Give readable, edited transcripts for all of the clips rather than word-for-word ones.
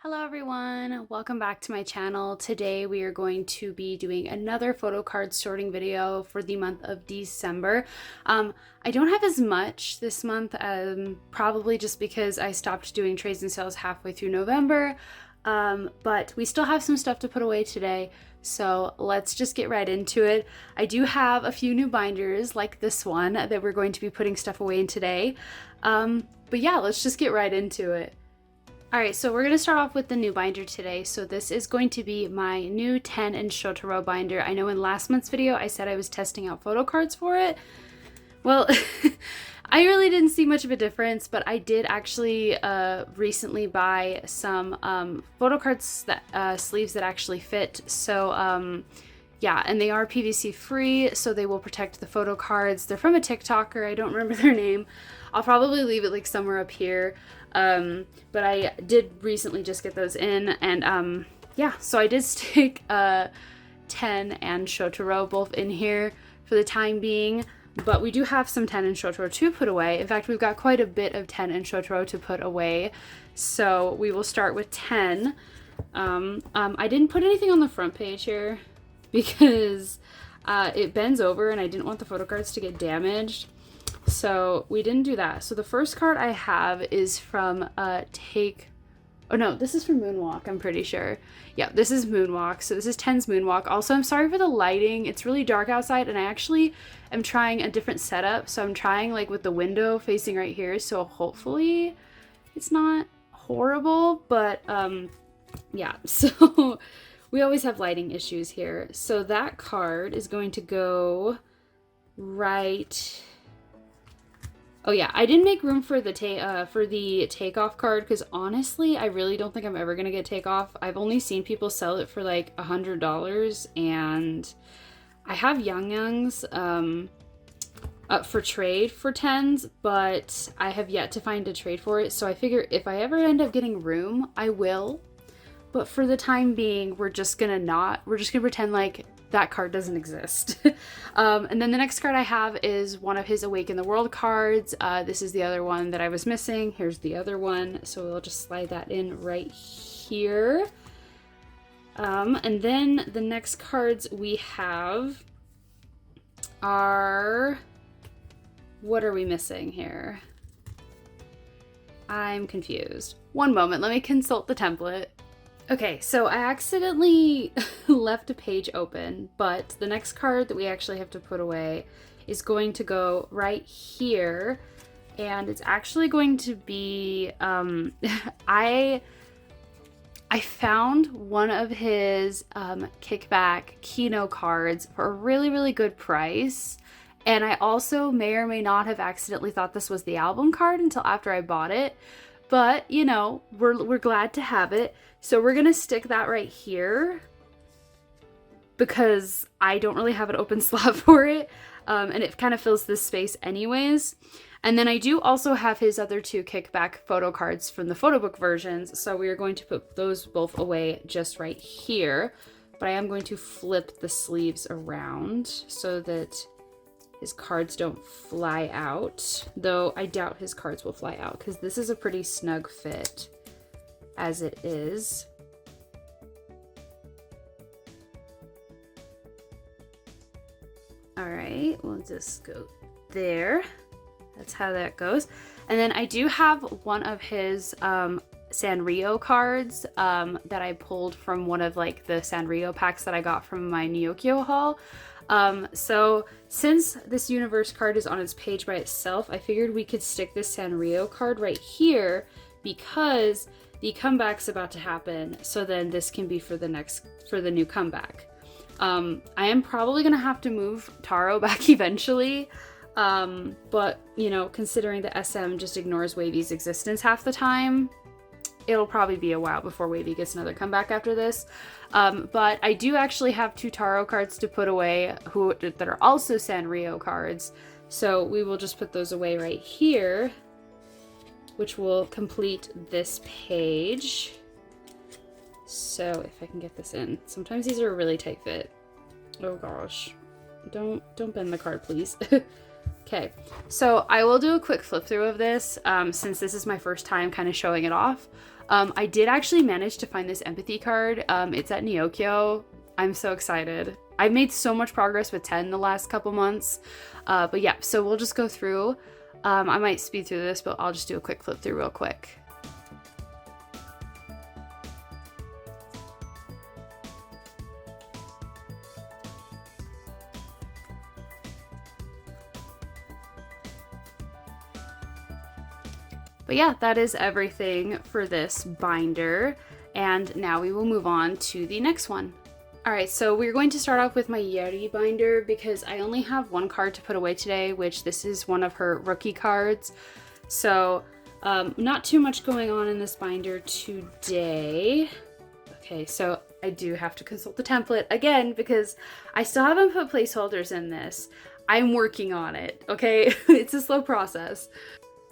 Hello everyone, welcome back to my channel. Today we are going to be doing another photo card sorting video for the month of December. I don't have as much this month, probably just because I stopped doing trades and sales halfway through November, but we still have some stuff to put away today, so let's just get right into it. I do have a few new binders like this one that we're going to be putting stuff away in today, but yeah, let's just get right into it. Alright, so we're going to start off with the new binder today. So this is going to be my new 10-inch Shotaro binder. I know in last month's video I said I was testing out photo cards for it. Well, I really didn't see much of a difference, but I did actually recently buy some photo cards that sleeves that actually fit. So yeah, and they are PVC free, so they will protect the photo cards. They're from a TikToker, I don't remember their name. I'll probably leave it like somewhere up here. But I did recently just get those in, and yeah, so I did stick 10 and Shotaro both in here for the time being, but we do have some 10 and Shotaro to put away. In fact, we've got quite a bit of 10 and Shotaro to put away, so we will start with 10. I didn't put anything on the front page here because it bends over and I didn't want the photo cards to get damaged. So we didn't do that. So the first card I have is from oh no, this is from Moonwalk, I'm pretty sure. Yeah, this is Moonwalk. So this is 10's Moonwalk. Also, I'm sorry for the lighting. It's really dark outside and I actually am trying a different setup. So I'm trying like with the window facing right here. So hopefully it's not horrible, but yeah, so we always have lighting issues here. So that card is going to go right. Oh yeah, I didn't make room for the takeoff card because honestly, I really don't think I'm ever gonna get takeoff. I've only seen people sell it for like $100, and I have Youngs up for trade for 10s, but I have yet to find a trade for it. So I figure if I ever end up getting room, I will. But for the time being, we're just gonna pretend like that card doesn't exist. And then the next card I have is one of his Awaken the World cards. This is the other one that I was missing. Here's the other one. So we'll just slide that in right here. And then the next cards we have are, what are we missing here? I'm confused. One moment, let me consult the template. Okay, so I accidentally left a page open, but the next card that we actually have to put away is going to go right here, and it's actually going to be, I found one of his kickback Kino cards for a really, really good price, and I also may or may not have accidentally thought this was the album card until after I bought it. But, you know, we're glad to have it. So we're going to stick that right here because I don't really have an open slot for it. And it kind of fills this space anyways. And then I do also have his other two kickback photo cards from the photo book versions. So we are going to put those both away just right here. But I am going to flip the sleeves around so that his cards don't fly out, though I doubt his cards will fly out because this is a pretty snug fit as it is. All right, we'll just go there. That's how that goes. And then I do have one of his Sanrio cards that I pulled from one of like the Sanrio packs that I got from my Nyokyo haul. So since this universe card is on its page by itself, I figured we could stick this Sanrio card right here because the comeback's about to happen. So then this can be for the new comeback. I am probably gonna have to move Taro back eventually. But you know, considering the SM just ignores Wavy's existence half the time, it'll probably be a while before Wavy gets another comeback after this. But I do actually have two Taro cards to put away that are also Sanrio cards. So we will just put those away right here, which will complete this page. So if I can get this in. Sometimes these are a really tight fit. Oh gosh. Don't bend the card, please. Okay, so I will do a quick flip through of this since this is my first time kind of showing it off. I did actually manage to find this empathy card. It's at Neokyo. I'm so excited. I've made so much progress with 10 the last couple months. But yeah, so we'll just go through. I might speed through this, but I'll just do a quick flip through real quick. But yeah, that is everything for this binder. And now we will move on to the next one. All right, so we're going to start off with my Yeri binder because I only have one card to put away today, which this is one of her rookie cards. So not too much going on in this binder today. Okay, so I do have to consult the template again because I still haven't put placeholders in this. I'm working on it, okay? It's a slow process.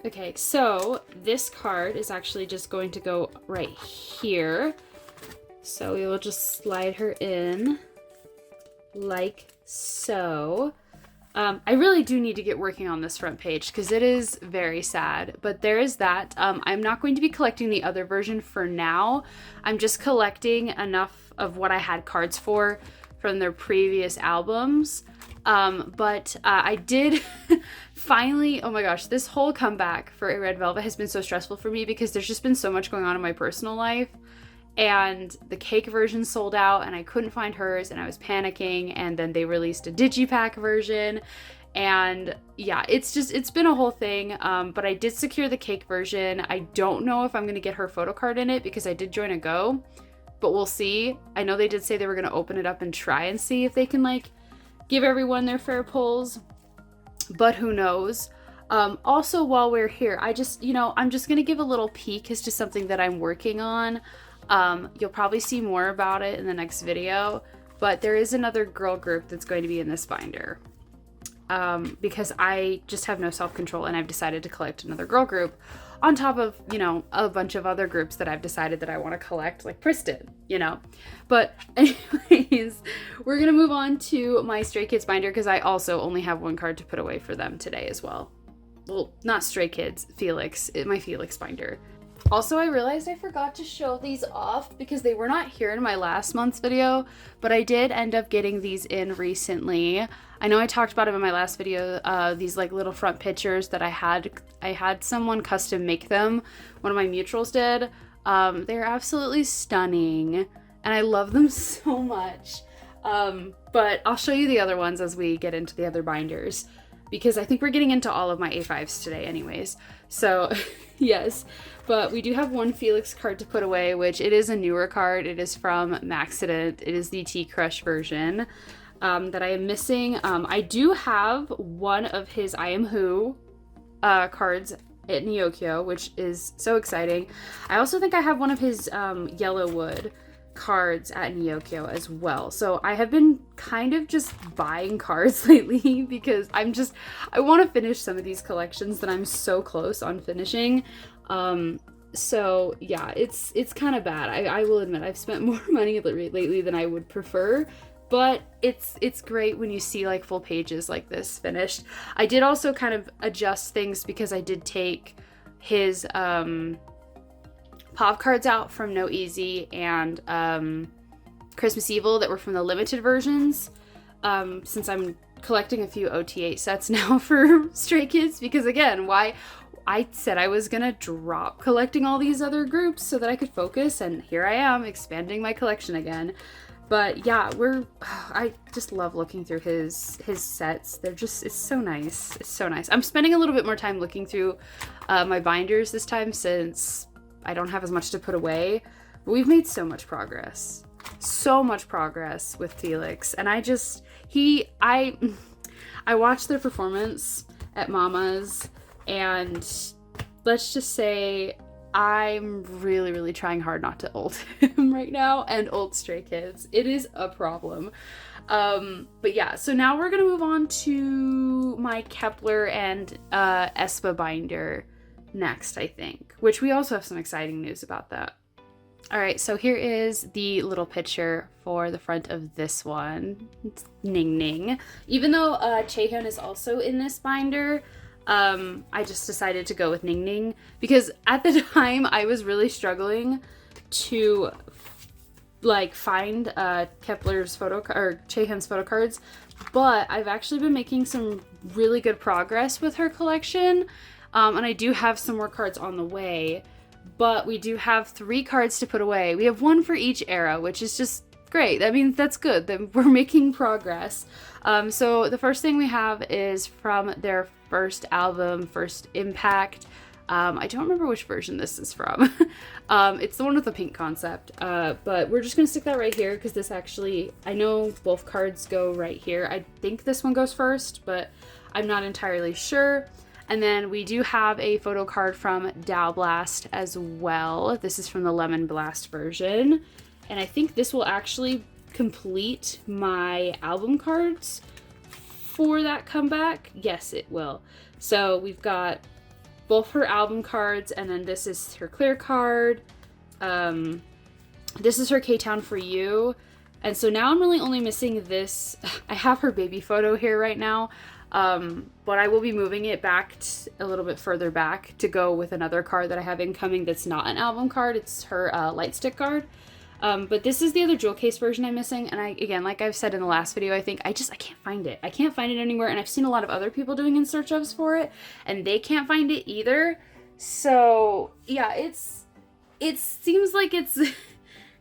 Okay, so this card is actually just going to go right here. So we will just slide her in like so. I really do need to get working on this front page because it is very sad, but there is that. I'm not going to be collecting the other version for now. I'm just collecting enough of what I had cards for from their previous albums. But I did finally, oh my gosh, this whole comeback for Red Velvet has been so stressful for me because there's just been so much going on in my personal life. And the cake version sold out and I couldn't find hers and I was panicking, and then they released a digipack version, and yeah, it's been a whole thing. But I did secure the cake version. I don't know if I'm gonna get her photocard in it because I did join a go, but we'll see. I know they did say they were gonna open it up and try and see if they can like give everyone their fair pulls, but who knows. Also, while we're here, I'm just gonna give a little peek as to something that I'm working on. You'll probably see more about it in the next video, but there is another girl group that's going to be in this binder. Because I just have no self-control and I've decided to collect another girl group on top of, a bunch of other groups that I've decided that I want to collect, like Pristin, But anyways, we're going to move on to my Stray Kids binder because I also only have one card to put away for them today as well. Well, not Stray Kids, Felix, my Felix binder. Also, I realized I forgot to show these off because they were not here in my last month's video, but I did end up getting these in recently. I know I talked about them in my last video, these like little front pictures that I had someone custom make them. One of my mutuals did. They're absolutely stunning and I love them so much. But I'll show you the other ones as we get into the other binders, because I think we're getting into all of my A5s today anyways. So yes, but we do have one Felix card to put away, which it is a newer card. It is from Maxident. It is the T-Crush version that I am missing. I do have one of his I Am Who cards at Neokyo, which is so exciting. I also think I have one of his Yellowwood cards at Neokyo as well. So I have been kind of just buying cards lately because I want to finish some of these collections that I'm so close on finishing. So yeah, it's kind of bad. I will admit I've spent more money lately than I would prefer, but it's great when you see like full pages like this finished. I did also kind of adjust things because I did take his pop cards out from No Easy and Christmas Evil that were from the limited versions, since I'm collecting a few OT8 sets now for Stray Kids, because again, why I said I was gonna drop collecting all these other groups so that I could focus, and here I am expanding my collection again. But yeah, I just love looking through his sets. It's so nice. It's so nice. I'm spending a little bit more time looking through my binders this time since I don't have as much to put away, but we've made so much progress with Felix. And I watched their performance at Mama's, and let's just say I'm really, really trying hard not to ult him right now and ult Stray Kids. It is a problem. But yeah, so now we're gonna move on to my Kepler and Espa binder next, I think, which we also have some exciting news about that. All right, so here is the little picture for the front of this one. It's Ning Ning. Even though Chaehyun is also in this binder, I just decided to go with Ning Ning because at the time I was really struggling to like find Kepler's or Chaehyun's photo cards, but I've actually been making some really good progress with her collection, and I do have some more cards on the way, but we do have 3 cards to put away. We have 1 for each era, which is just great. I mean, that's good that we're making progress. So the first thing we have is from their first album, First Impact. I don't remember which version this is from. It's the one with the pink concept, but we're just gonna stick that right here because this actually, I know both cards go right here. I think this one goes first, but I'm not entirely sure. And then we do have a photo card from Dow Blast as well. This is from the Lemon Blast version. And I think this will actually complete my album cards for that comeback. Yes, it will. So we've got both her album cards, and then this is her clear card. This is her K-Town For You. And so now I'm really only missing this. I have her baby photo here right now, but I will be moving it back a little bit further back to go with another card that I have incoming that's not an album card. It's her light stick card. But this is the other jewel case version I'm missing, and again, like I've said in the last video, I think I can't find it. I can't find it anywhere, and I've seen a lot of other people doing in search ofs for it, and they can't find it either. So yeah, it seems like it's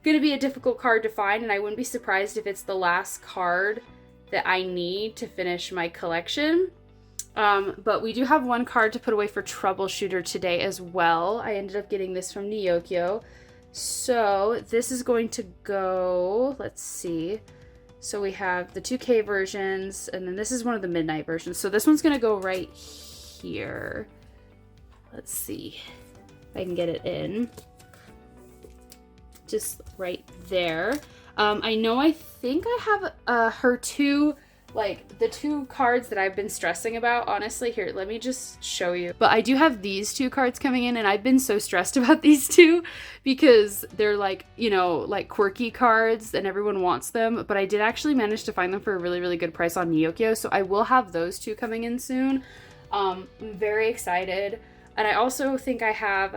gonna be a difficult card to find, and I wouldn't be surprised if it's the last card that I need to finish my collection. But we do have 1 card to put away for Troubleshooter today as well. I ended up getting this from Nyokyo. So this is going to go, let's see. So we have the 2K versions, and then this is one of the midnight versions. So this one's going to go right here. Let's see if I can get it in. Just right there. I know I think I have her 2, like the 2 cards that I've been stressing about. Honestly, here, let me just show you. But I do have these 2 cards coming in, and I've been so stressed about these 2 because they're like, you know, like quirky cards and everyone wants them. But I did actually manage to find them for a really, really good price on Nyokyo. So I will have those 2 coming in soon. I'm very excited. And I also think I have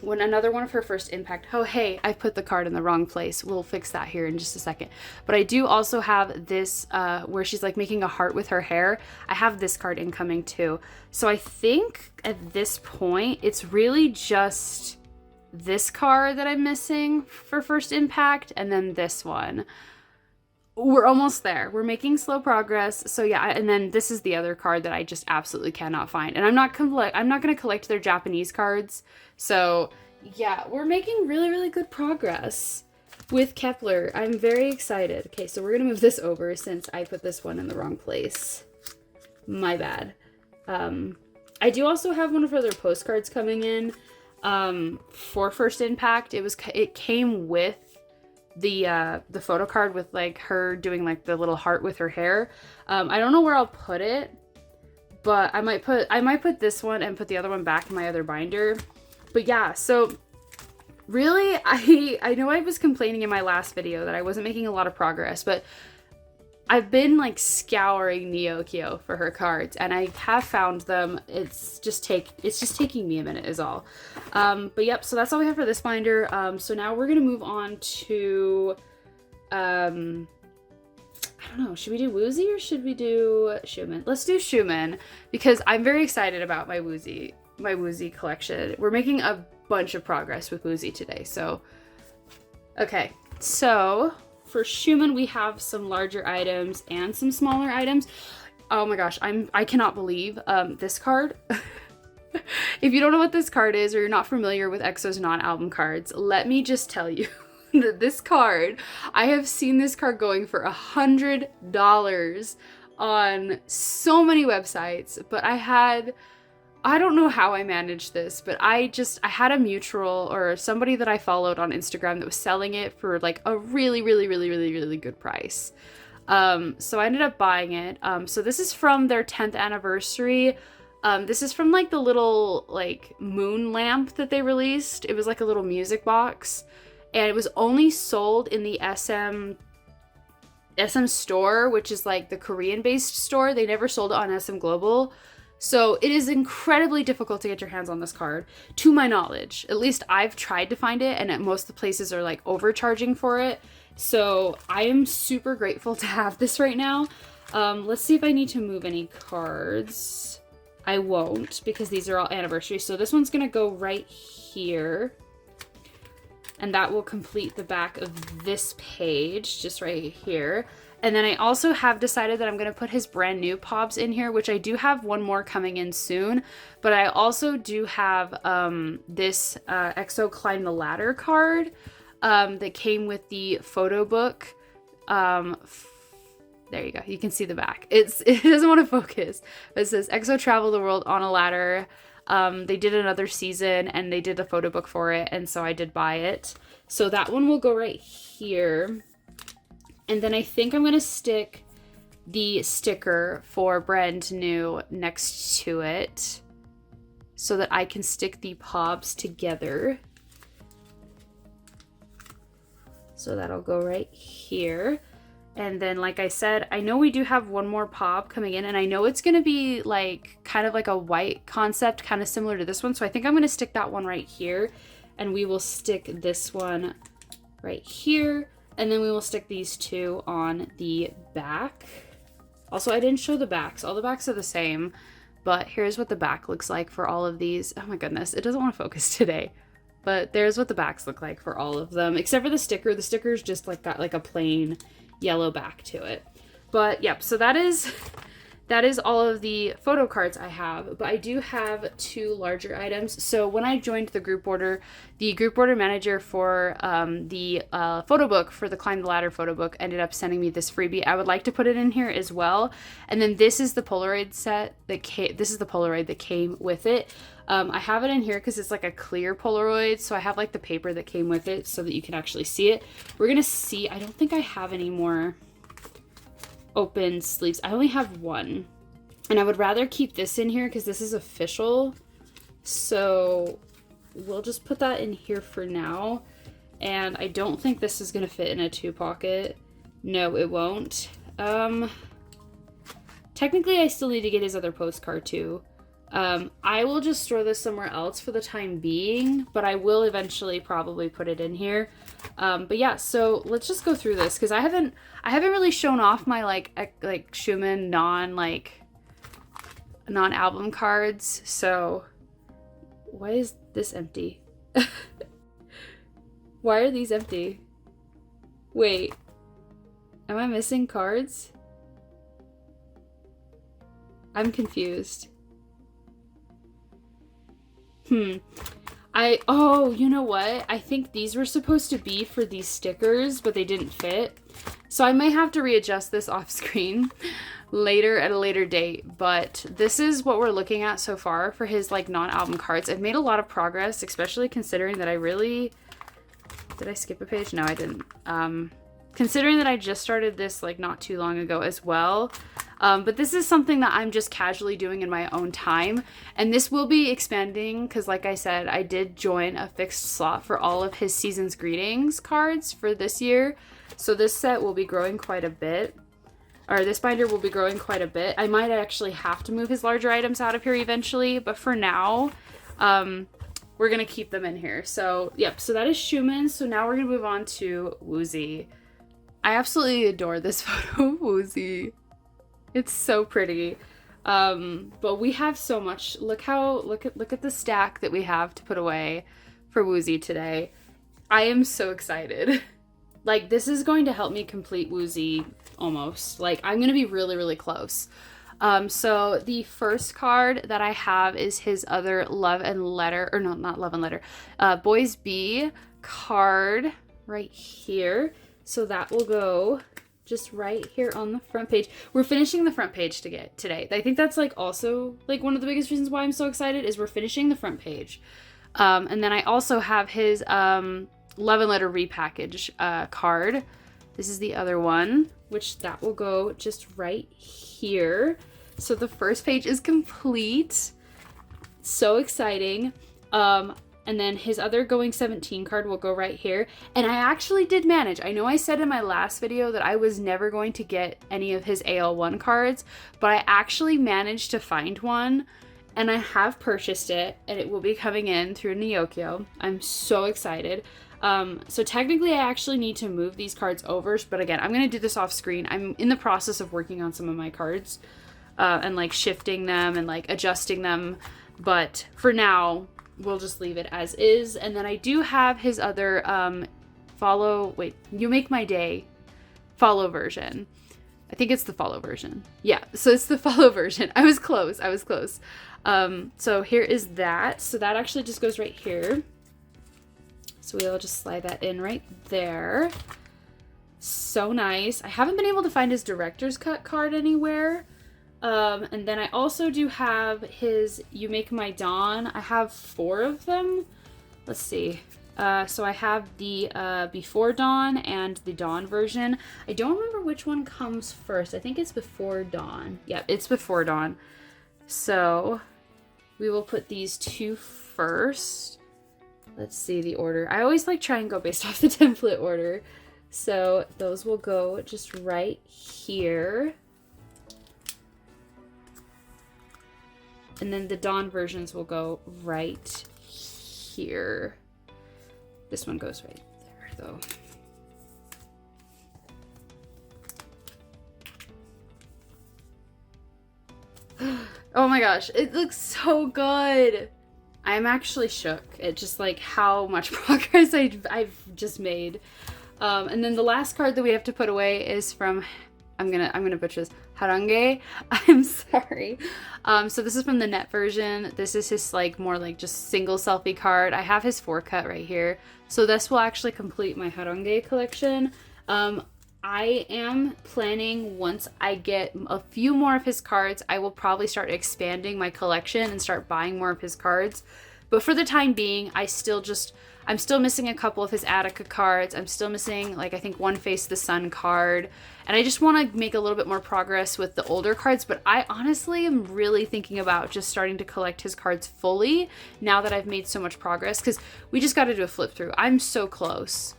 another one of her First Impact. Oh, hey, I put the card in the wrong place. We'll fix that here in just a second. But I do also have this where she's like making a heart with her hair. I have this card incoming too. So I think at this point, it's really just this card that I'm missing for First Impact, and then this one. We're almost there. We're making slow progress. So yeah, and then this is the other card that I just absolutely cannot find. And I'm not going to collect their Japanese cards. So yeah, we're making really, really good progress with Kepler. I'm very excited. Okay, so we're going to move this over since I put this one in the wrong place. My bad. I do also have one of her other postcards coming in for First Impact. It came with the photo card with like her doing like the little heart with her hair. I don't know where I'll put it, but I might put this one and put the other one back in my other binder. But yeah, so really, I know I was complaining in my last video that I wasn't making a lot of progress, but I've been like scouring Nyokyo for her cards, and I have found them. It's just taking me a minute is all. But yep, so that's all we have for this binder. So now we're gonna move on to I don't know, should we do Woozy or should we do Schumann? Let's do Schumann because I'm very excited about my Woozy collection. We're making a bunch of progress with Woozy today. So okay, so for Schumann, we have some larger items and some smaller items. Oh my gosh, I cannot believe this card. If you don't know what this card is or you're not familiar with EXO's non-album cards, let me just tell you that this card, I have seen this card going for $100 on so many websites, but I don't know how I managed this, but I had a mutual or somebody that I followed on Instagram that was selling it for like a really, really, really, really, really good price. So I ended up buying it. So this is from their 10th anniversary. This is from like the little like moon lamp that they released. It was like a little music box, and it was only sold in the SM store, which is like the Korean based store. They never sold it on SM Global. So it is incredibly difficult to get your hands on this card, to my knowledge. At least I've tried to find it, and at most of the places are like overcharging for it. So I am super grateful to have this right now. Let's see if I need to move any cards. I won't, because these are all anniversaries. So this one's gonna go right here. And that will complete the back of this page, just right here. And then I also have decided that I'm going to put his brand new Pobs in here, which I do have one more coming in soon. But I also do have this EXO Climb the Ladder card that came with the photo book. There you go. You can see the back. It doesn't want to focus. But it says EXO Travel the World on a Ladder. They did another season and they did a photo book for it, and so I did buy it. So that one will go right here. And then I think I'm going to stick the sticker for brand new next to it so that I can stick the Pobs together. So that'll go right here. And then, like I said, I know we do have one more Pob coming in, and I know it's going to be like kind of like a white concept, kind of similar to this one. So I think I'm going to stick that one right here, and we will stick this one right here, and then we will stick these two on the back. Also, I didn't show the backs. All the backs are the same, but here's what the back looks like for all of these. Oh my goodness, it doesn't want to focus today. But there's what the backs look like for all of them, except for the sticker. The sticker's just like got like a plain yellow back to it. But yep, so that is all of the photo cards I have, but I do have two larger items. So when I joined the group order manager for the photo book for the Climb the Ladder photo book ended up sending me this freebie. I would like to put it in here as well. And then this is the Polaroid set that this is the Polaroid that came with it. I have it in here because it's like a clear Polaroid, so I have like the paper that came with it so that you can actually see it. We're gonna see. I don't think I have any more open sleeves. I only have one, and I would rather keep this in here because this is official. So we'll just put that in here for now. And I don't think this is gonna fit in a 2-pocket. No, it won't. Technically, I still need to get his other postcard too. I will just store this somewhere else for the time being, but I will eventually probably put it in here. But yeah, so let's just go through this because I haven't really shown off my like Schumann non-album cards. So why is this empty? Why are these empty? Wait, am I missing cards? I'm confused. Oh, you know what? I think these were supposed to be for these stickers, but they didn't fit. So I may have to readjust this off screen later at a later date, but this is what we're looking at so far for his like non-album cards. I've made a lot of progress, especially considering that did I skip a page? No, I didn't. Considering that I just started this like not too long ago as well. But this is something that I'm just casually doing in my own time. And this will be expanding because like I said, I did join a fixed slot for all of his Season's Greetings cards for this year. So this set will be growing quite a bit. Or this binder will be growing quite a bit. I might actually have to move his larger items out of here eventually. But for now, we're going to keep them in here. So yep, so that is Schumann. So now we're going to move on to Woozi. I absolutely adore this photo of Woozi. It's so pretty. But we have so much. Look at the stack that we have to put away for Woozi today. I am so excited. Like, this is going to help me complete Woozi almost. Like, I'm going to be really, really close. So the first card that I have is his other Love and Letter, or no, not Love and Letter, Boys B card right here. So that will go just right here on the front page. We're finishing the front page today. I think that's like also like one of the biggest reasons why I'm so excited is we're finishing the front page. And then I also have his Love and Letter repackage card. This is the other one, which that will go just right here. So the first page is complete. So exciting. And then his other Going 17 card will go right here. And I actually did manage. I know I said in my last video that I was never going to get any of his AL1 cards, but I actually managed to find one. And I have purchased it, and it will be coming in through Nyokyo. I'm so excited. So technically I actually need to move these cards over, but again, I'm going to do this off screen. I'm in the process of working on some of my cards, and like shifting them and like adjusting them. But for now, we'll just leave it as is. And then I do have his other, You Make My Day follow version. I think it's the follow version. Yeah, so it's the follow version. I was close. So here is that. So that actually just goes right here. So we'll just slide that in right there. So nice. I haven't been able to find his director's cut card anywhere. And then I also do have his You Make My Dawn. I have 4 of them. Let's see. So I have the Before Dawn and the Dawn version. I don't remember which one comes first. I think it's Before Dawn. Yep, it's Before Dawn. So we will put these 2 first. Let's see the order. I always like try and go based off the template order. So those will go just right here. And then the Dawn versions will go right here. This one goes right there, though. Oh my gosh, it looks so good. I'm actually shook at just like how much progress I've just made. And then the last card that we have to put away is from, I'm gonna butcher this, Harange. I'm sorry. So this is from the net version. This is his like more like just single selfie card. I have his 4-cut right here. So this will actually complete my Harange collection. I am planning, once I get a few more of his cards, I will probably start expanding my collection and start buying more of his cards. But for the time being, I'm still missing a couple of his Attica cards. I'm still missing, like, I think one Face the Sun card. And I just want to make a little bit more progress with the older cards. But I honestly am really thinking about just starting to collect his cards fully now that I've made so much progress. Because we just got to do a flip through. I'm so close.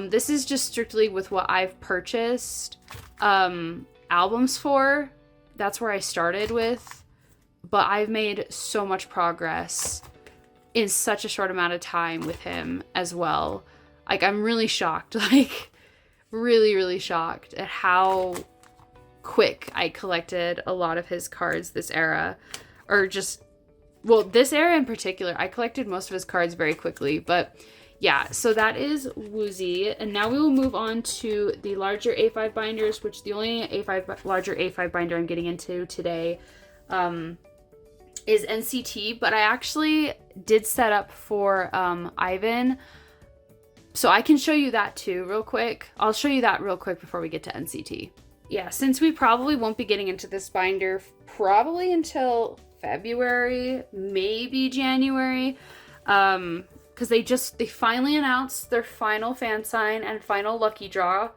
This is just strictly with what I've purchased albums for. That's where I started with. But I've made so much progress in such a short amount of time with him as well. Like, I'm really shocked, like really, really shocked at how quick I collected a lot of his cards this era. Or just, well, this era in particular, I collected most of his cards very quickly. But yeah, so that is Woozy. And now we will move on to the larger A5 binders, which the only larger A5 binder I'm getting into today is NCT, but I actually did set up for Ivan, so I can show you that too real quick. I'll show you that real quick before we get to NCT. Yeah, since we probably won't be getting into this binder probably until February, maybe January, because they finally announced their final fan sign and final lucky draw.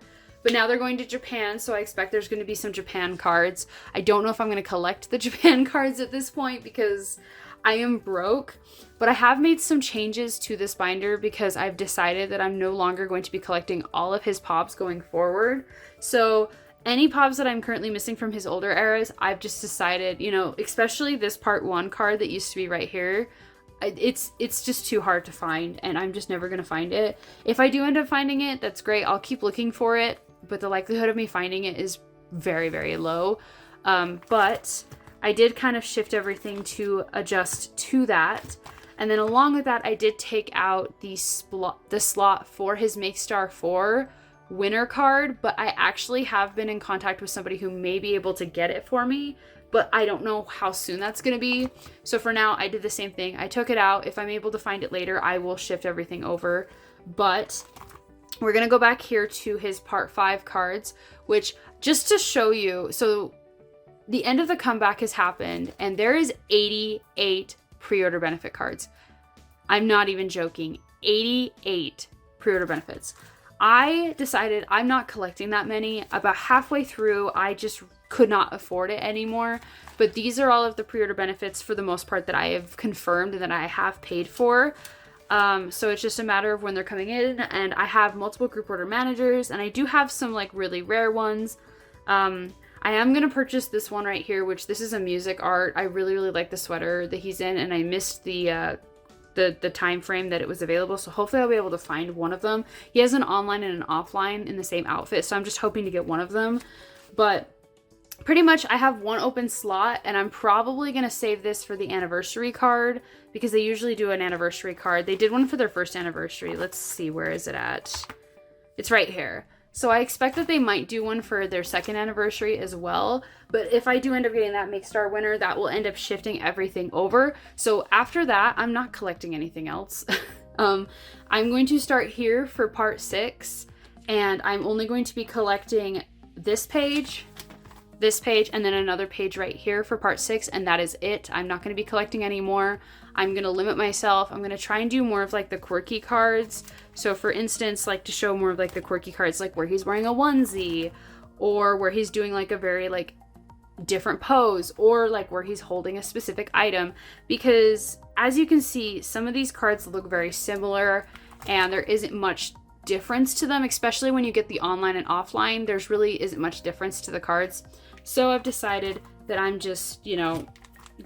But now they're going to Japan, so I expect there's going to be some Japan cards. I don't know if I'm going to collect the Japan cards at this point because I am broke. But I have made some changes to this binder because I've decided that I'm no longer going to be collecting all of his pops going forward. So any pops that I'm currently missing from his older eras, I've just decided, you know, especially this part 1 card that used to be right here, it's just too hard to find, and I'm just never going to find it. If I do end up finding it, that's great. I'll keep looking for it. But the likelihood of me finding it is very, very low. But I did kind of shift everything to adjust to that. And then along with that, I did take out the slot for his Make Star 4 winner card. But I actually have been in contact with somebody who may be able to get it for me. But I don't know how soon that's going to be. So for now, I did the same thing. I took it out. If I'm able to find it later, I will shift everything over. But we're going to go back here to his part 5 cards, which just to show you, so the end of the comeback has happened and there is 88 pre-order benefit cards. I'm not even joking. 88 pre-order benefits. I decided I'm not collecting that many. About halfway through, I just could not afford it anymore. But these are all of the pre-order benefits for the most part that I have confirmed and that I have paid for. So it's just a matter of when they're coming in, and I have multiple group order managers, and I do have some like really rare ones. I am going to purchase this one right here, which this is a music art. I really, really like the sweater that he's in, and I missed the time frame that it was available, so hopefully I'll be able to find one of them. He has an online and an offline in the same outfit, so I'm just hoping to get one of them. But pretty much I have one open slot, and I'm probably going to save this for the anniversary card, because they usually do an anniversary card. They did one for their first anniversary. Let's see, where is it at? It's right here. So I expect that they might do one for their second anniversary as well. But if I do end up getting that Make Star winner, that will end up shifting everything over. So after that, I'm not collecting anything else. I'm going to start here for part 6. And I'm only going to be collecting this page, and then another page right here for part 6. And that is it. I'm not going to be collecting any more. I'm going to limit myself. I'm going to try and do more of like the quirky cards. So for instance, like to show more of like the quirky cards, like where he's wearing a onesie, or where he's doing like a very like different pose, or like where he's holding a specific item. Because as you can see, some of these cards look very similar and there isn't much difference to them, especially when you get the online and offline. There's really isn't much difference to the cards. So I've decided that I'm just, you know,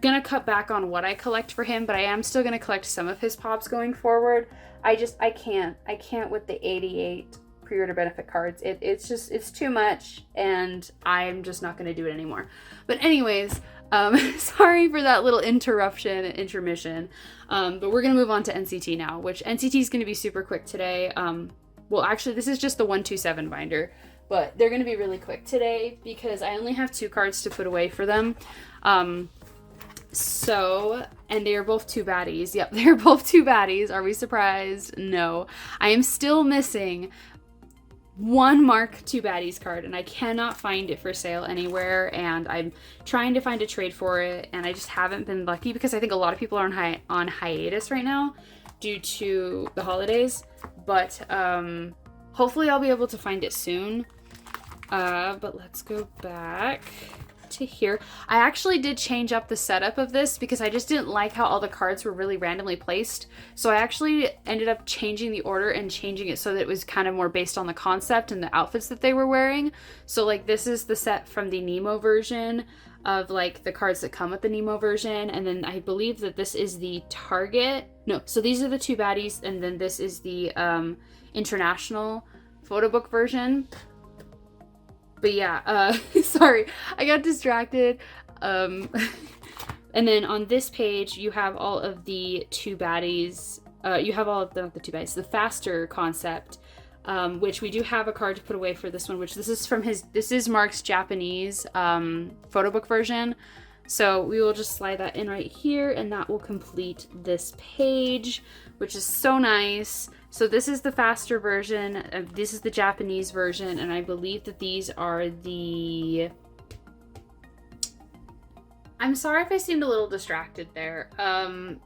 gonna cut back on what I collect for him, but I am still gonna collect some of his pops going forward. I can't with the 88 pre-order benefit cards. It's too much, and I'm just not gonna do it anymore. But anyways, sorry for that little intermission. But we're gonna move on to NCT now, which NCT is gonna be super quick today. Well, actually, this is just the 127 binder, but they're gonna be really quick today because I only have 2 cards to put away for them. And they are both 2 baddies. Yep, they're both 2 baddies. Are we surprised? No. I am still missing one Mark 2 baddies card, and I cannot find it for sale anywhere, and I'm trying to find a trade for it, and I just haven't been lucky because I think a lot of people are on hiatus right now due to the holidays. But hopefully I'll be able to find it soon. But let's go back to here. I actually did change up the setup of this because I just didn't like how all the cards were really randomly placed. So I actually ended up changing the order and changing it so that it was kind of more based on the concept and the outfits that they were wearing. So like this is the set from the Nemo version of like the cards that come with the Nemo version, and then I believe that this is the Target. No, so these are the 2 baddies, and then this is the international photo book version. But yeah, sorry, I got distracted. And then on this page, you have all of the 2 baddies. You have all of the 2 baddies, the faster concept, which we do have a card to put away for this one, which this is Mark's Japanese photo book version. So we will just slide that in right here, and that will complete this page, which is so nice. So this is the faster version, this is the Japanese version, and I believe that these are the... I'm sorry if I seemed a little distracted there.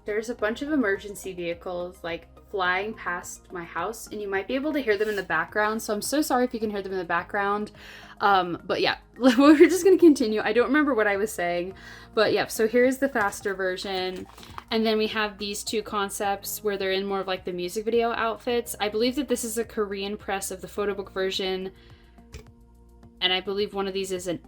There's a bunch of emergency vehicles like flying past my house, and you might be able to hear them in the background, so I'm so sorry if you can hear them in the background. But yeah, we're just gonna continue. I don't remember what I was saying, but yeah, so here's the faster version. And then we have these 2 concepts where they're in more of like the music video outfits. I believe that this is a Korean press of the photo book version, and I believe one of these is an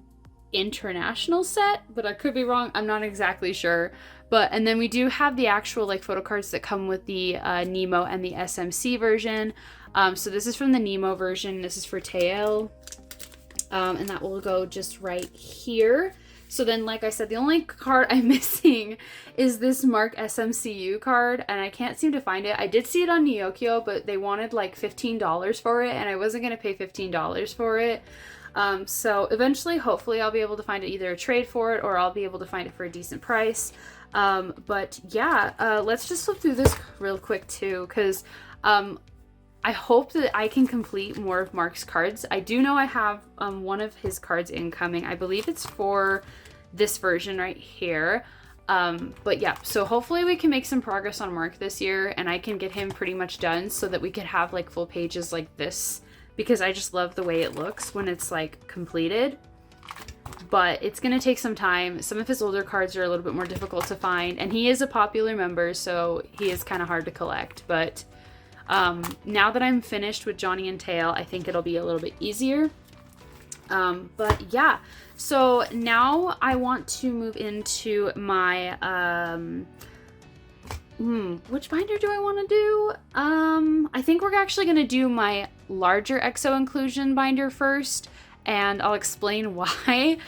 international set, but I could be wrong. I'm not exactly sure. And then we do have the actual like photo cards that come with the Nemo and the SMC version. So this is from the Nemo version. This is for Tael. And that will go just right here. So then, like I said, the only card I'm missing is this Mark SMCU card, and I can't seem to find it. I did see it on Neokyo, but they wanted like $15 for it, and I wasn't going to pay $15 for it. So eventually, hopefully, I'll be able to find either a trade for it, or I'll be able to find it for a decent price. But yeah, let's just flip through this real quick too, because I hope that I can complete more of Mark's cards. I do know I have one of his cards incoming. I believe it's for this version right here. But yeah, so hopefully we can make some progress on Mark this year, and I can get him pretty much done so that we could have like full pages like this, because I just love the way it looks when it's like completed. but it's going to take some time. Some of his older cards are a little bit more difficult to find, and he is a popular member, so he is kind of hard to collect. But now that I'm finished with Johnny and Tail, I think it'll be a little bit easier. But yeah, so now I want to move into my, which binder do I want to do? I think we're actually going to do my larger EXO inclusion binder first, and I'll explain why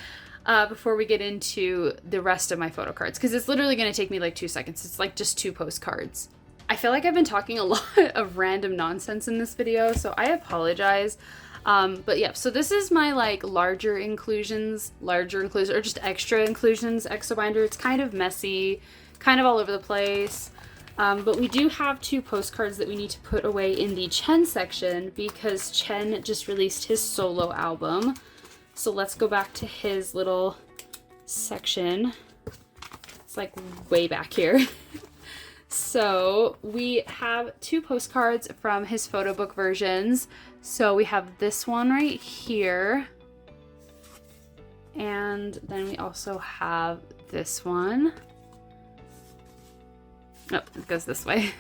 before we get into the rest of my photo cards, because it's literally going to take me like 2 seconds. It's like just 2 postcards. I feel like I've been talking a lot of random nonsense in this video, so I apologize. But yeah, so this is my like larger inclusions, or just extra inclusions EXO binder. It's kind of messy, kind of all over the place. But we do have 2 postcards that we need to put away in the Chen section because Chen just released his solo album. So let's go back to his little section. It's like way back here. So we have 2 postcards from his photo book versions. So we have this one right here. And then we also have this one. Oh, it goes this way.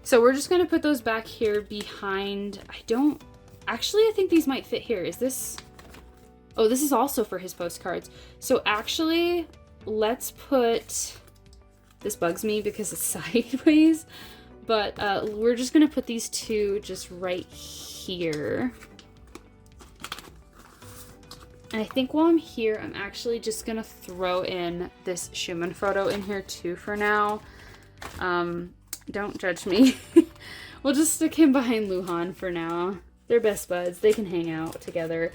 So we're just gonna put those back here behind. I think these might fit here. Is this? Oh, this is also for his postcards. So actually, let's put, this bugs me because it's sideways, but we're just gonna put these 2 just right here. And I think while I'm here, I'm actually just gonna throw in this Schumann photo in here too for now. Don't judge me. We'll just stick him behind Luhan for now. They're best buds. They can hang out together.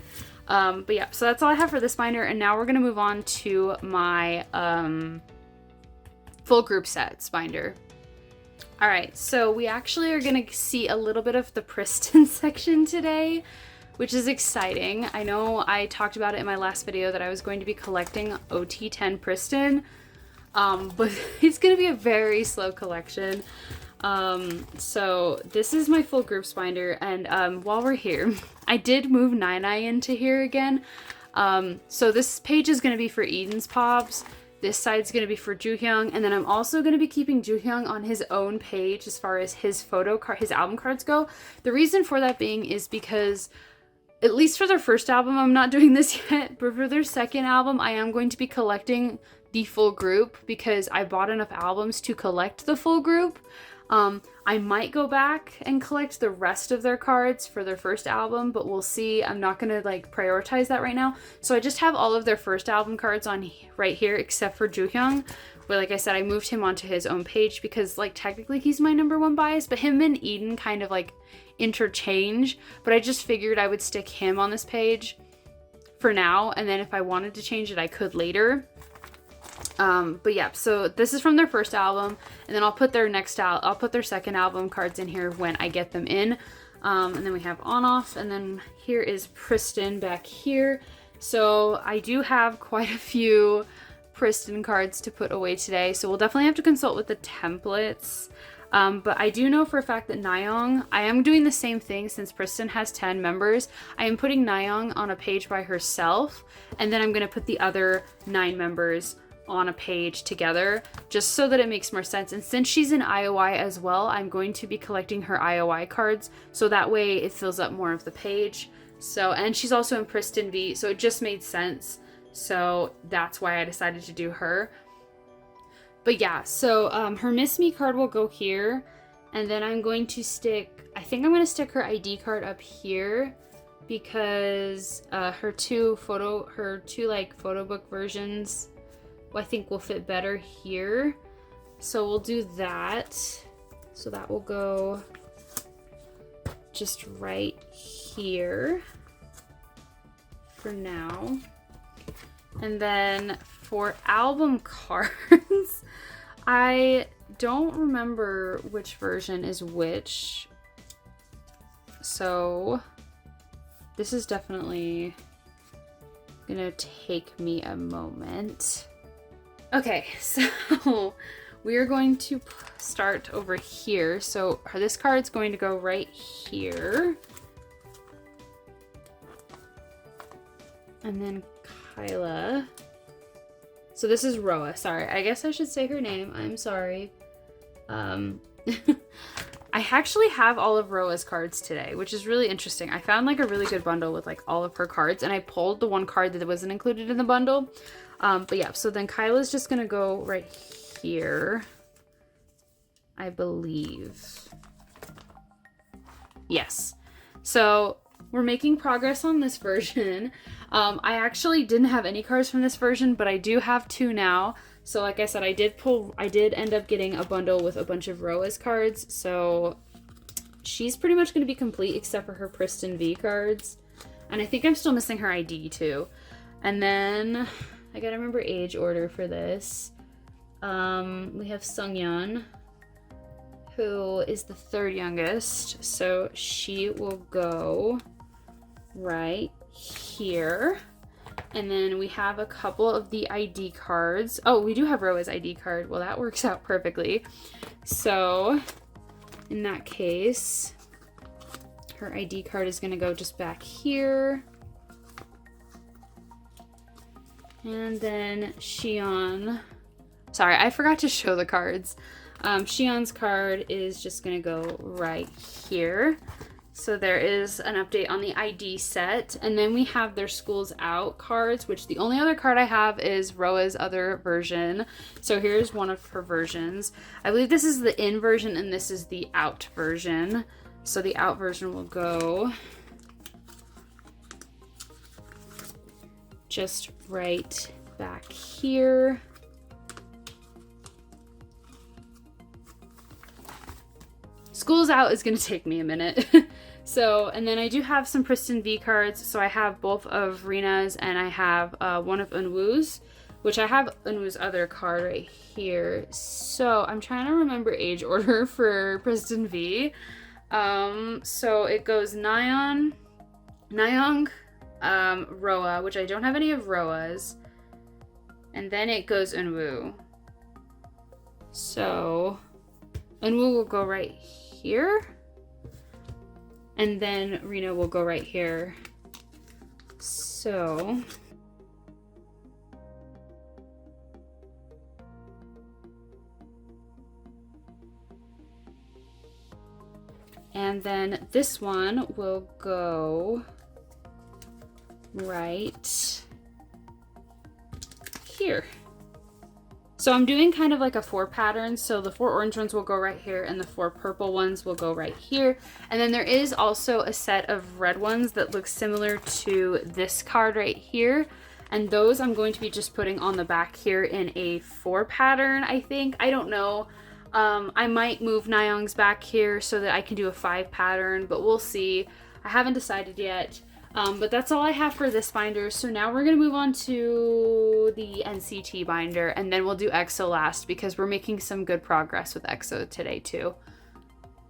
But yeah, so that's all I have for this binder. And now we're going to move on to my full group sets binder. All right, so we actually are going to see a little bit of the Priston section today, which is exciting. I know I talked about it in my last video that I was going to be collecting OT10 Priston. But it's going to be a very slow collection. So this is my full groups binder, and while we're here, I did move Nai into here again. So this page is going to be for Eden's Pops. This side's going to be for Joohyung, and then I'm also going to be keeping Joohyung on his own page as far as his his album cards go. The reason for that being is because, at least for their first album, I'm not doing this yet, but for their second album, I am going to be collecting the full group because I bought enough albums to collect the full group. I might go back and collect the rest of their cards for their first album, but we'll see. I'm not gonna like prioritize that right now. So I just have all of their first album cards on right here except for Joohyung, where, like I said, I moved him onto his own page because like technically he's my #1 bias, but him and Eden kind of like interchange, but I just figured I would stick him on this page for now, and then if I wanted to change it I could later. But yeah, so this is from their first album, and then I'll put their second album cards in here when I get them in. And then we have On Off, and then here is Priston back here. So I do have quite a few Priston cards to put away today, so we'll definitely have to consult with the templates. But I do know for a fact that Nayeong, I am doing the same thing since Priston has 10 members. I am putting Nayeong on a page by herself, and then I'm going to put the other 9 members on a page together, just so that it makes more sense. And since she's in IOI as well, I'm going to be collecting her IOI cards, so that way it fills up more of the page. So, and she's also in Priston V, so it just made sense. So that's why I decided to do her. But yeah, so her Miss Me card will go here, and then I'm going to stick, I think I'm going to stick her ID card up here, because her two like photo book versions I think will fit better here. So we'll do that. So that will go just right here for now. And then for album cards, I don't remember which version is which. So this is definitely gonna take me a moment. Okay, so we are going to start over here. So this card's going to go right here. And then Kyla. So this is Roa. Sorry, I guess I should say her name. I'm sorry. I actually have all of Roa's cards today, which is really interesting. I found like a really good bundle with like all of her cards, and I pulled the one card that wasn't included in the bundle. But yeah, so then Kyla's just gonna go right here, I believe. Yes. So we're making progress on this version. I actually didn't have any cards from this version, but I do have 2 now. So like I said, I did end up getting a bundle with a bunch of Roa's cards. So she's pretty much going to be complete except for her Pristin V cards. And I think I'm still missing her ID too. And then I gotta remember age order for this. We have Sungyeon, who is the 3rd youngest. So she will go right here. And then we have a couple of the ID cards. Oh, we do have Roa's ID card. Well, that works out perfectly. So in that case, her ID card is going to go just back here. And then Xion. Sorry, I forgot to show the cards. Xion's card is just going to go right here. So there is an update on the ID set, and then we have their schools out cards, which the only other card I have is Roa's other version. So here's one of her versions. I believe this is the in version and this is the out version. So the out version will go just right back here. School's out is going to take me a minute. So, and then I do have some Pristin V cards. So I have both of Rina's and I have one of Eunwoo's, which I have Eunwoo's other card right here. So I'm trying to remember age order for Pristin V. So it goes Nayeon, Roa, which I don't have any of Roa's, and then it goes Eunwoo. So Eunwoo will go right here. And then Rina will go right here. So and then this one will go right here. So I'm doing kind of like a 4 pattern. So the 4 orange ones will go right here and the 4 purple ones will go right here. And then there is also a set of red ones that look similar to this card right here. And those I'm going to be just putting on the back here in a 4 pattern, I think. I don't know. I might move Nayeon's back here so that I can do a 5 pattern, but we'll see. I haven't decided yet. But that's all I have for this binder. So now we're going to move on to the NCT binder, and then we'll do EXO last because we're making some good progress with EXO today too.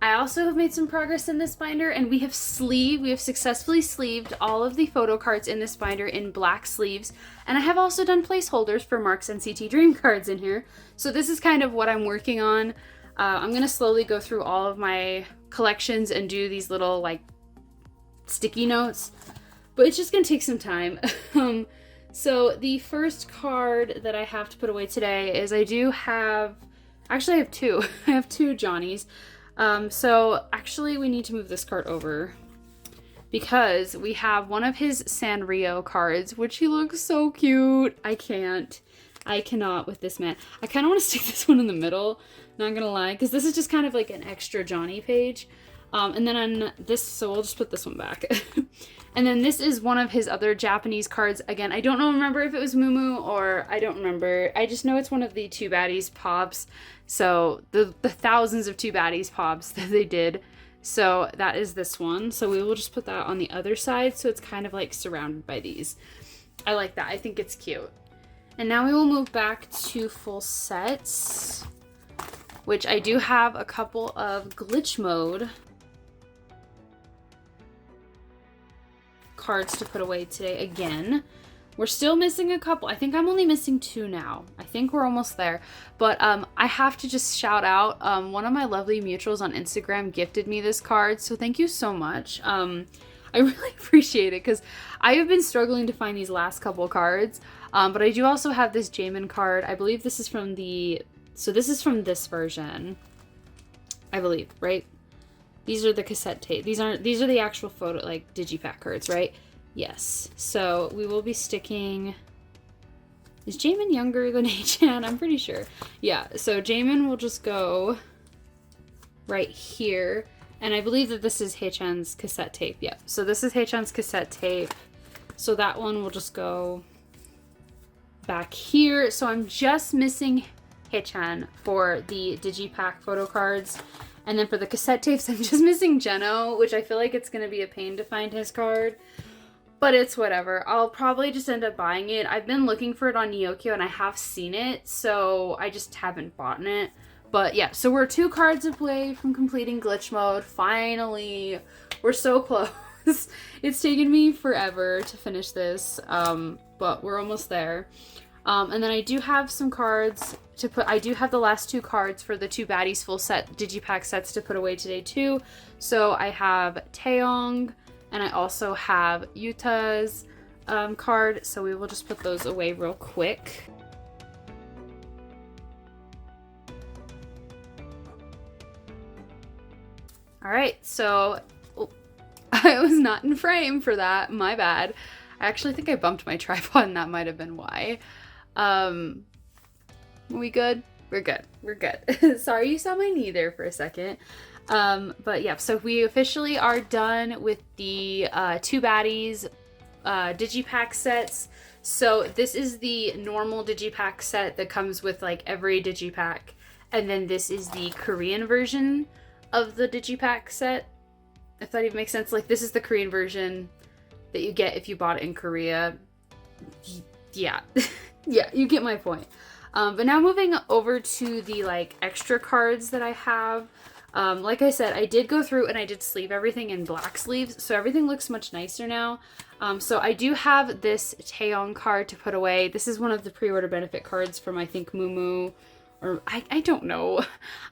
I also have made some progress in this binder, and we have successfully sleeved all of the photo cards in this binder in black sleeves. And I have also done placeholders for Mark's NCT Dream cards in here. So this is kind of what I'm working on. I'm going to slowly go through all of my collections and do these little like sticky notes, but it's just gonna take some time. So the first card that I have to put away today is I have 2. I have 2 Johnnies. So actually we need to move this card over because we have one of his Sanrio cards, which he looks so cute. I cannot with this man. I kind of want to stick this one in the middle, not gonna lie, because this is just kind of like an extra Johnny page. And then on this, so we'll just put this one back. And then this is one of his other Japanese cards. Again, I don't remember if it was Mumu or I don't remember. I just know it's one of the 2 Baddies pops. So the thousands of 2 Baddies pops that they did. So that is this one. So we will just put that on the other side. So it's kind of like surrounded by these. I like that. I think it's cute. And now we will move back to full sets, which I do have a couple of glitch mode cards to put away today again. We're still missing a couple. I think I'm only missing 2 now. I think we're almost there. But I have to just shout out, one of my lovely mutuals on Instagram gifted me this card. So thank you so much. I really appreciate it because I have been struggling to find these last couple cards. But I do also have this Jamin card. I believe this is from this is from this version. I believe, right? These are the cassette tape. These are the actual photo, like, digipack cards, right? Yes. So we will be sticking... Is Jamin younger than Hei-chan? I'm pretty sure. Yeah, so Jamin will just go right here. And I believe that this is Hei-chan's cassette tape. Yeah, so this is Hei-chan's cassette tape. So that one will just go back here. So I'm just missing Hei-chan for the digipack photo cards. And then for the cassette tapes, I'm just missing Geno, which I feel like it's going to be a pain to find his card. But it's whatever. I'll probably just end up buying it. I've been looking for it on Neokyo and I have seen it, so I just haven't bought it. But yeah, so we're 2 cards away from completing glitch mode. Finally, we're so close. It's taken me forever to finish this, but we're almost there. And then I do have some cards to put. I do have the last 2 cards for the 2 baddies full set digipack sets to put away today too. So I have Taeyong, and I also have Yuta's card. So we will just put those away real quick. All right, so I was not in frame for that. My bad. I actually think I bumped my tripod and that might have been why. Are we good? We're good. We're good. Sorry you saw my knee there for a second. But yeah, so we officially are done with the 2 baddies digipack sets. So this is the normal digipack set that comes with like every digipack. And then this is the Korean version of the digipack set. If that even makes sense. Like, this is the Korean version that you get if you bought it in Korea. Yeah. Yeah, you get my point. But now moving over to the like extra cards that I have. Like I said, I did go through and I did sleeve everything in black sleeves, so everything looks much nicer now. So I do have this Taeyong card to put away. This is one of the pre-order benefit cards from, I think, Mumu, or I don't know.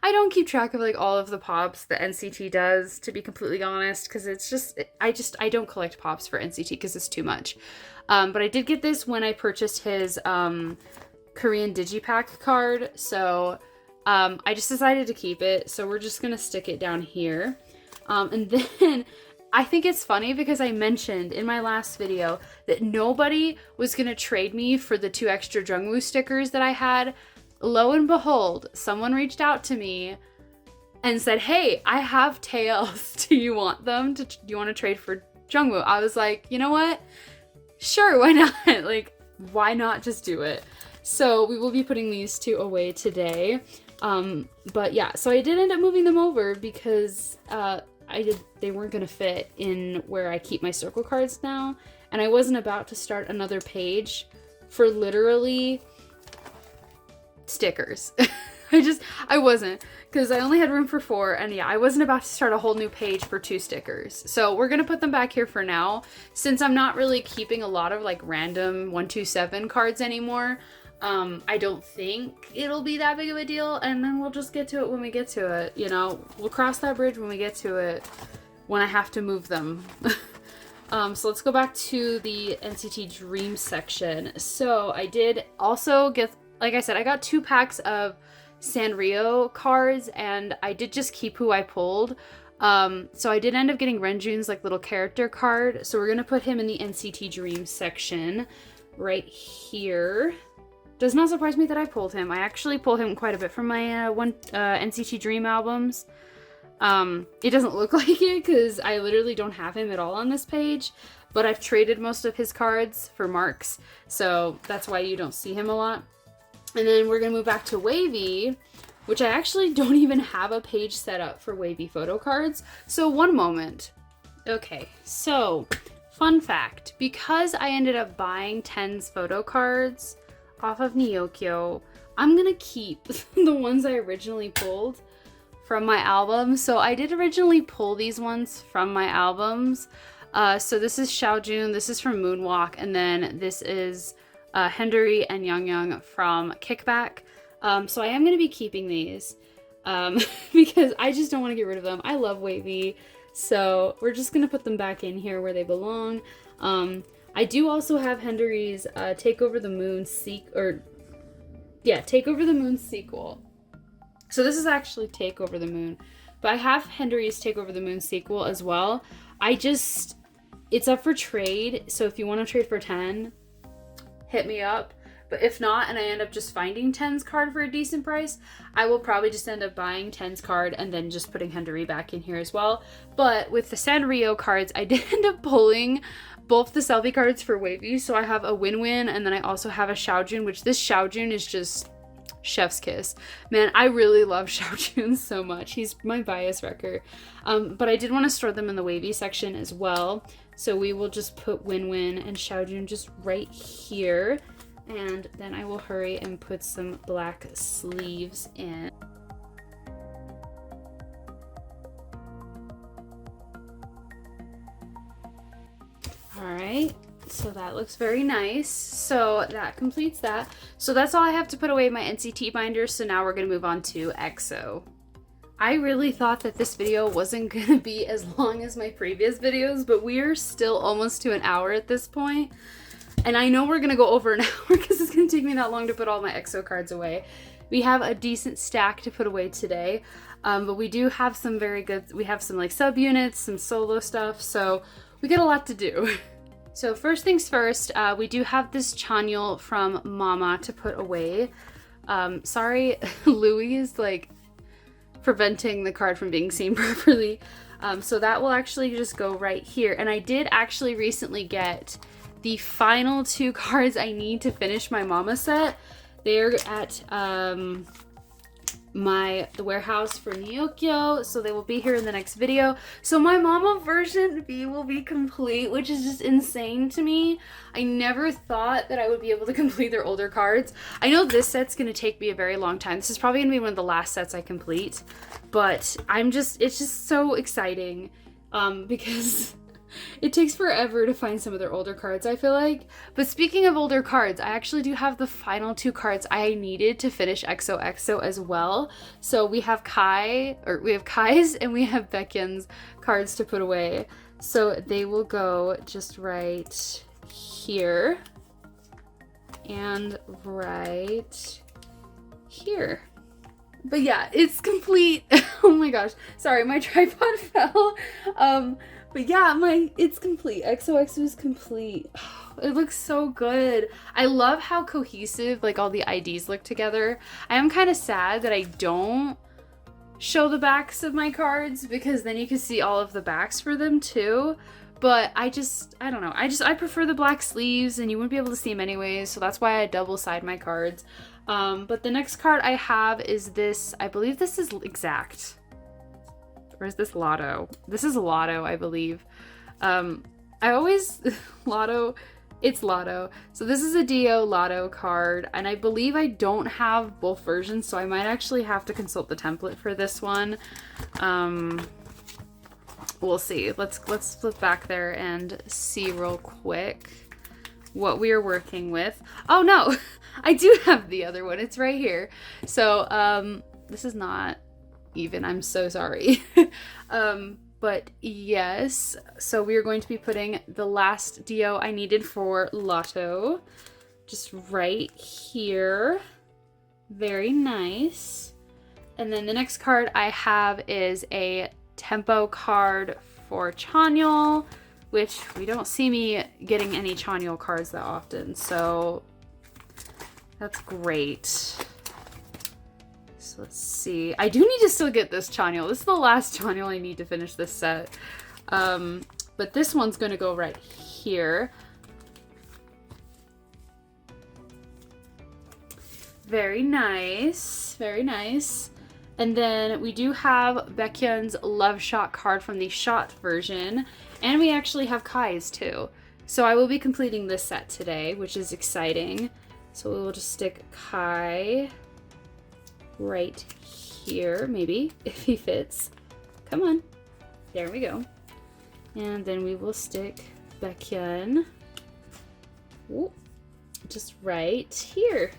I don't keep track of like all of the pops that NCT does, to be completely honest, because it's just, I don't collect pops for NCT because it's too much. But I did get this when I purchased his Korean digipack card, so I just decided to keep it, so we're just gonna stick it down here. And then I think it's funny because I mentioned in my last video that nobody was gonna trade me for the 2 extra Jungwoo stickers that I had. Lo and behold, someone reached out to me and said, hey, I have tails. Do you want them? Do you want to trade for Jungwoo? I was like, you know what? Sure, why not? Like, why not just do it? So we will be putting these 2 away today. But yeah, so I did end up moving them over because they weren't gonna fit in where I keep my circle cards now, and I wasn't about to start another page for literally stickers. I wasn't, because I only had room for 4, and yeah, I wasn't about to start a whole new page for 2 stickers. So we're gonna put them back here for now, since I'm not really keeping a lot of like random 127 cards anymore. I don't think it'll be that big of a deal, and then we'll just get to it when we get to it, you know? We'll cross that bridge when we get to it, when I have to move them. So let's go back to the NCT Dream section. So I did also get, like I said, I got 2 packs of Sanrio cards, and I did just keep who I pulled. So I did end up getting Renjun's like little character card, so we're gonna put him in the NCT Dream section right here. Does not surprise me that I pulled him. I actually pull him quite a bit from my NCT Dream albums. It doesn't look like it because I literally don't have him at all on this page, but I've traded most of his cards for marks, so that's why you don't see him a lot. And then we're gonna move back to Wavy, which I actually don't even have a page set up for Wavy photo cards. So one moment. Okay, so fun fact, because I ended up buying Ten's photo cards off of Neokyo, I'm gonna keep the ones I originally pulled from my album. So I did originally pull these ones from my albums. So this is Xiaojun, this is from Moonwalk, and then this is Hendry and Young from Kickback. So I am gonna be keeping these because I just don't want to get rid of them. I love Wavy. So we're just gonna put them back in here where they belong. I do also have Hendery's Take Over the Moon Take Over the Moon sequel. So this is actually Take Over the Moon, but I have Hendery's Take Over the Moon sequel as well. It's up for trade, so if you want to trade for 10, hit me up. But if not, and I end up just finding 10's card for a decent price, I will probably just end up buying 10's card and then just putting Hendery back in here as well. But with the Sanrio cards, I did end up pulling both the selfie cards for Wavy. So I have a Win-Win, and then I also have a Xiaojun, which this Xiaojun is just chef's kiss. Man, I really love Xiaojun so much. He's my bias wrecker. But I did want to store them in the Wavy section as well. So we will just put Win-Win and Xiaojun just right here. And then I will hurry and put some black sleeves in. All right, so that looks very nice. So that completes that. So that's all I have to put away in my NCT binder. So now we're gonna move on to EXO. I really thought that this video wasn't gonna be as long as my previous videos, but we are still almost to an hour at this point. And I know we're gonna go over an hour because it's gonna take me that long to put all my EXO cards away. We have a decent stack to put away today, but we do have some very good, we have some like subunits, some solo stuff, so we got a lot to do. So first things first, we do have this Chanyeol from Mama to put away. Sorry, Louis is like preventing the card from being seen properly. So that will actually just go right here. And I did actually recently get the final 2 cards I need to finish my Mama set. They're at the warehouse for Nyokyo, so they will be here in the next video. So my Mama version B will be complete, which is just insane to me. I never thought that I would be able to complete their older cards. I know this set's gonna take me a very long time. This is probably gonna be one of the last sets I complete, but it's just so exciting because it takes forever to find some of their older cards, I feel like. But speaking of older cards, I actually do have the final 2 cards I needed to finish XOXO as well. So we have Kai's and we have Baekhyun's cards to put away. So they will go just right here and right here. But yeah, it's complete. Oh my gosh. Sorry, my tripod fell. But yeah, it's complete. XOXO is complete. It looks so good. I love how cohesive like all the IDs look together. I am kind of sad that I don't show the backs of my cards because then you can see all of the backs for them too. But I don't know. I prefer the black sleeves and you wouldn't be able to see them anyways. So that's why I double side my cards. But the next card I have is this. I believe this is Exact. Or is this Lotto? This is Lotto, I believe. Lotto, it's Lotto. So this is a Dio Lotto card, and I believe I don't have both versions, so I might actually have to consult the template for this one. We'll see. Let's flip back there and see real quick what we are working with. Oh no, I do have the other one. It's right here. So this is not even. I'm so sorry. But yes, so we are going to be putting the last Dio I needed for Lotto just right here. Very nice. And then the next card I have is a Tempo card for Chanyeol, which we don't see me getting any Chanyeol cards that often, so that's great. Let's see. I do need to still get this Chanyeol. This is the last Chanyeol I need to finish this set. But this one's going to go right here. Very nice. Very nice. And then we do have Baekhyun's Love Shot card from the Shot version. And we actually have Kai's too. So I will be completing this set today, which is exciting. So we will just stick Kai right here, maybe, if he fits. Come on. There we go. And then we will stick Baekhyun just right here.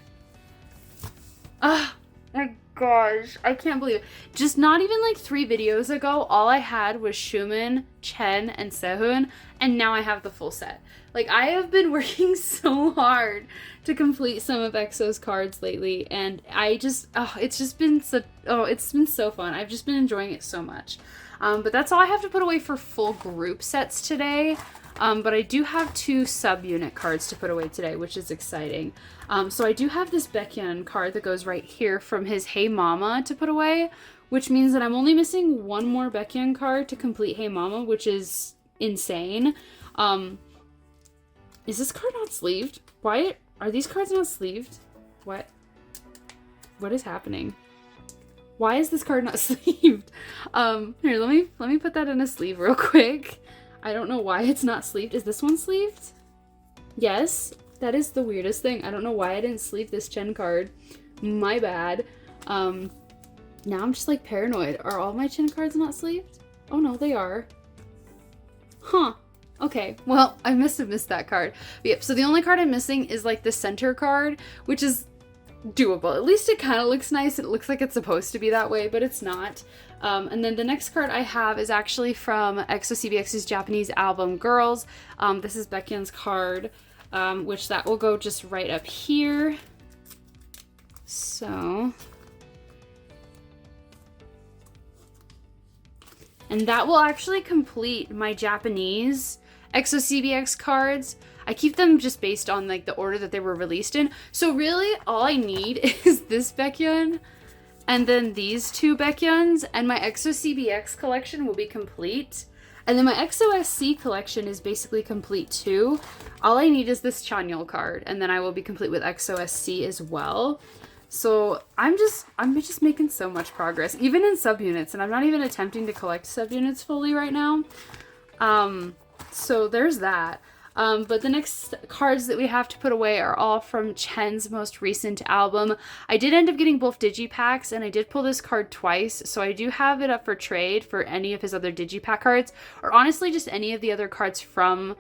Ah, I gosh, I can't believe it. Just not even like 3 videos ago, all I had was Xiumin, Chen, and Sehun, and now I have the full set. Like, I have been working so hard to complete some of EXO's cards lately, and it's been so fun. I've just been enjoying it so much. But that's all I have to put away for full group sets today. But I do have 2 subunit cards to put away today, which is exciting. So I do have this Baekhyun card that goes right here from his Hey Mama to put away, which means that I'm only missing 1 more Baekhyun card to complete Hey Mama, which is insane. Is this card not sleeved? Why are these cards not sleeved? What is happening? Why is this card not sleeved? Here, let me put that in a sleeve real quick. I don't know why it's not sleeved. Is this one sleeved? Yes. That is the weirdest thing. I don't know why I didn't sleeve this Chen card. My bad. Now I'm just like paranoid. Are all my Chen cards not sleeved? Oh no, they are. Huh. Okay, well, I must have missed that card. But yep, so the only card I'm missing is like the center card, which is doable. At least it kind of looks nice. It looks like it's supposed to be that way, but it's not. And then the next card I have is actually from EXO CBX's Japanese album Girls. This is Baekhyun's card, which that will go just right up here. So, and that will actually complete my Japanese EXO CBX cards. I keep them just based on like the order that they were released in. So really all I need is this Baekhyun and then these 2 Baekhyuns, and my EXO CBX collection will be complete. And then my EXO SC collection is basically complete too. All I need is this Chanyeol card, and then I will be complete with EXO SC as well. So I'm just making so much progress, even in subunits, and I'm not even attempting to collect subunits fully right now. So there's that. But the next cards that we have to put away are all from Chen's most recent album. I did end up getting both digipacks, and I did pull this card twice, so I do have it up for trade for any of his other digipack cards, or honestly just any of the other cards from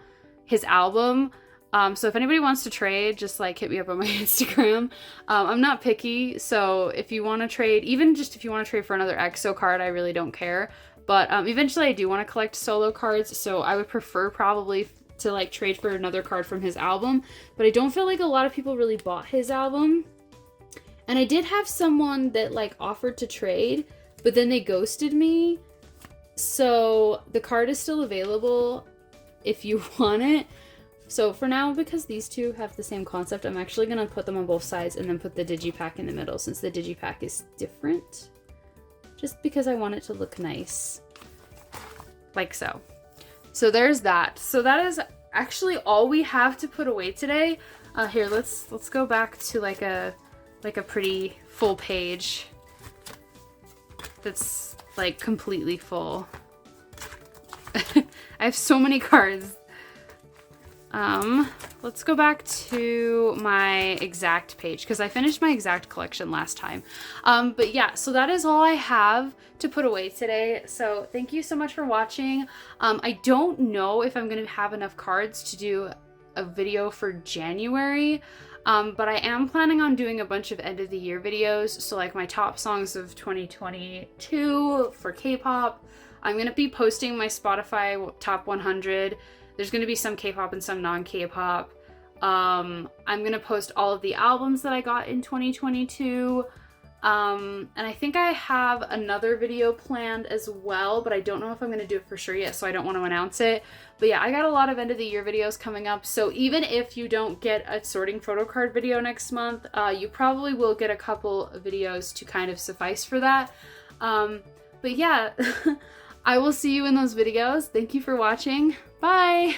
his album. So if anybody wants to trade, just like hit me up on my Instagram. I'm not picky, so if you want to trade, even just if you want to trade for another EXO card, I really don't care. But eventually I do want to collect solo cards, so I would prefer probably to like trade for another card from his album, but I don't feel like a lot of people really bought his album. And I did have someone that like offered to trade, but then they ghosted me. So the card is still available if you want it. So for now, because these 2 have the same concept, I'm actually gonna put them on both sides and then put the digipack in the middle, since the digipack is different. Just because I want it to look nice. Like so. So there's that. So that is actually all we have to put away today. Here, let's go back to like a pretty full page that's like completely full. I have so many cards. Let's go back to my exact page, because I finished my exact collection last time. But yeah, so that is all I have to put away today. So thank you so much for watching. I don't know if I'm going to have enough cards to do a video for January, but I am planning on doing a bunch of end of the year videos. So like my top songs of 2022 for K-pop. I'm going to be posting my Spotify top 100. There's going to be some K-pop and some non-K-pop. I'm going to post all of the albums that I got in 2022. And I think I have another video planned as well, but I don't know if I'm going to do it for sure yet, so I don't want to announce it. But yeah, I got a lot of end of the year videos coming up, so even if you don't get a sorting photo card video next month, you probably will get a couple of videos to kind of suffice for that. But yeah, I will see you in those videos. Thank you for watching. Bye!